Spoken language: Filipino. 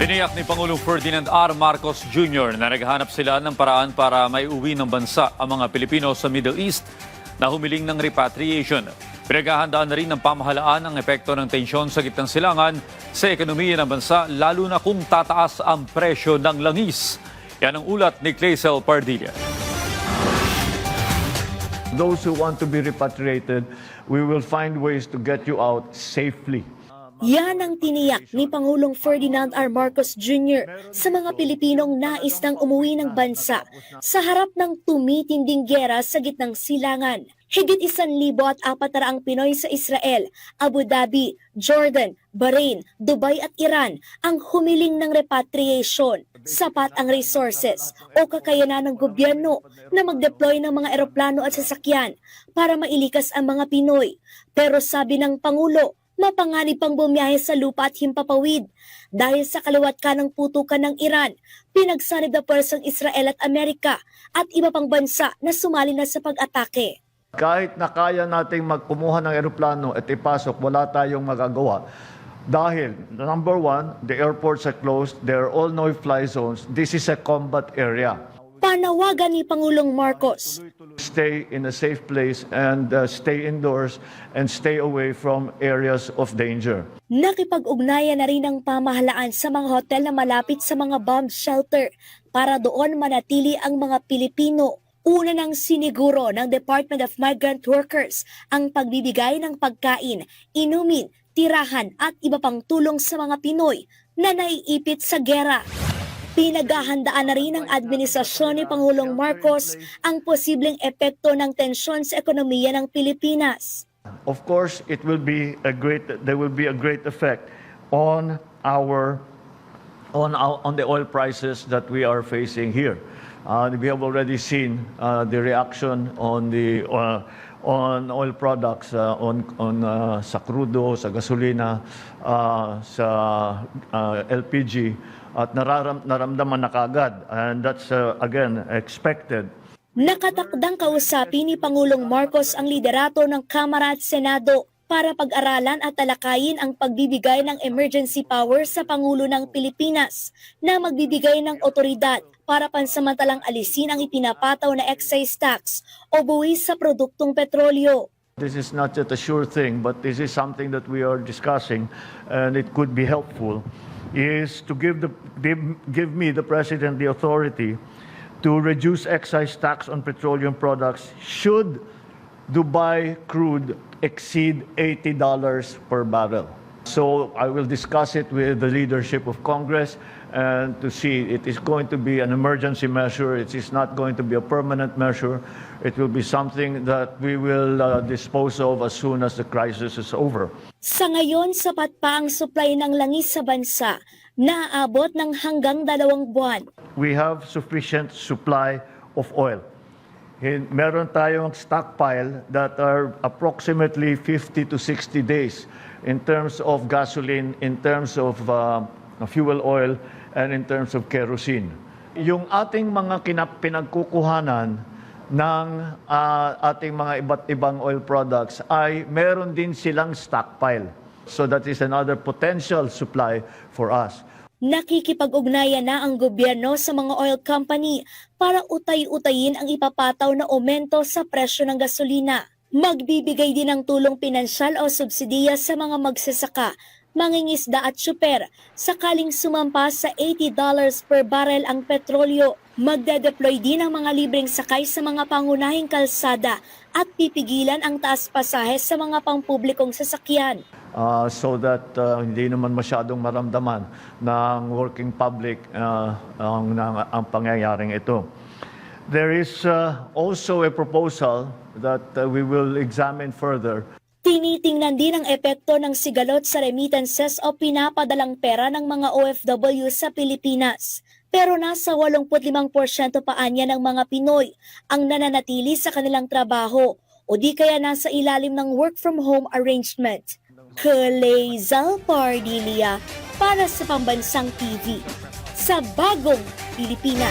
Tiniyak ni Pangulong Ferdinand R. Marcos Jr. na naghahanap sila ng paraan para maiuwi ng bansa ang mga Pilipino sa Middle East na humiling ng repatriation. Pinaghahandaan na rin ng pamahalaan ang epekto ng tensyon sa gitnang silangan sa ekonomiya ng bansa, lalo na kung tataas ang presyo ng langis. Yan ang ulat ni Claysel Pardilla. Those who want to be repatriated, we will find ways to get you out safely. Yan ang tiniyak ni Pangulong Ferdinand R. Marcos Jr. sa mga Pilipinong nais nang umuwi ng bansa sa harap ng tumitinding giyera sa gitnang silangan. Higit 1,400 Pinoy sa Israel, Abu Dhabi, Jordan, Bahrain, Dubai at Iran ang humiling ng repatriation. Sapat ang resources o kakayanan ng gobyerno na mag-deploy ng mga eroplano at sasakyan para mailikas ang mga Pinoy. Pero sabi ng Pangulo, mapanganib pang bumiyahe sa lupa at himpapawid. Dahil sa kaliwat ka ng putukan ng Iran, pinagsanib na pwersang Israel at Amerika at iba pang bansa na sumali na sa pag-atake. Kahit na kaya nating magkumuha ng eroplano at ipasok, wala tayong magagawa. Dahil, number one, the airports are closed, there are all no-fly zones. This is a combat area. Panawagan ni Pangulong Marcos. Stay in a safe place and stay indoors and stay away from areas of danger. Nakipag-ugnayan na rin ang pamahalaan sa mga hotel na malapit sa mga bomb shelter para doon manatili ang mga Pilipino. Una nang siniguro ng Department of Migrant Workers ang pagbibigay ng pagkain, inumin, tirahan at iba pang tulong sa mga Pinoy na naiipit sa giyera. Pinaghahandaan na rin ng administrasyon ni Pangulong Marcos ang posibleng epekto ng tensyon sa ekonomiya ng Pilipinas. Of course, there will be a great effect on the oil prices that we are facing here. We have already seen the reaction on oil products, sa crudo, sa gasolina, sa LPG, at naramdaman na kaagad, and that's again expected. Nakatakdang kausapin ni Pangulong Marcos ang liderato ng Kamara at Senado para pag-aralan at talakayin ang pagbibigay ng emergency power sa Pangulo ng Pilipinas na magbibigay ng otoridad para pansamantalang alisin ang ipinapataw na excise tax o buwis sa produktong petrolyo. This is not just a sure thing, but this is something that we are discussing, and it could be helpful, is to give me, the President, the authority to reduce excise tax on petroleum products should Dubai crude exceed $80 per barrel. So I will discuss it with the leadership of Congress and to see it is going to be an emergency measure. It is not going to be a permanent measure. It will be something that we will dispose of as soon as the crisis is over. Sa ngayon, sapat pa ang supply ng langis sa bansa, naaabot ng hanggang 2 buwan. We have sufficient supply of oil. Meron tayong stockpile that are approximately 50 to 60 days in terms of gasoline, in terms of fuel oil, and in terms of kerosene. Yung ating mga pinagkukuhanan ng ating mga iba't ibang oil products ay meron din silang stockpile. So that is another potential supply for us. Nakikipag-ugnayan na ang gobyerno sa mga oil company para utay-utayin ang ipapataw na aumento sa presyo ng gasolina. Magbibigay din ng tulong pinansyal o subsidiya sa mga magsasaka, mangingisda at syuper sakaling sumampas sa $80 per barrel ang petrolyo. Magde-deploy din ang mga libreng sakay sa mga pangunahing kalsada at pipigilan ang taas pasahe sa mga pampublikong sasakyan. So that hindi naman masyadong maramdaman ng working public ang pangyayaring ito. There is also a proposal that we will examine further. Tinitingnan din ang epekto ng sigalot sa remittances o pinapadalang pera ng mga OFW sa Pilipinas. Pero nasa 85% pa anya ng mga Pinoy ang nananatili sa kanilang trabaho o di kaya nasa ilalim ng work from home arrangement. Claysel Pardilla para sa Pambansang TV sa Bagong Pilipinas.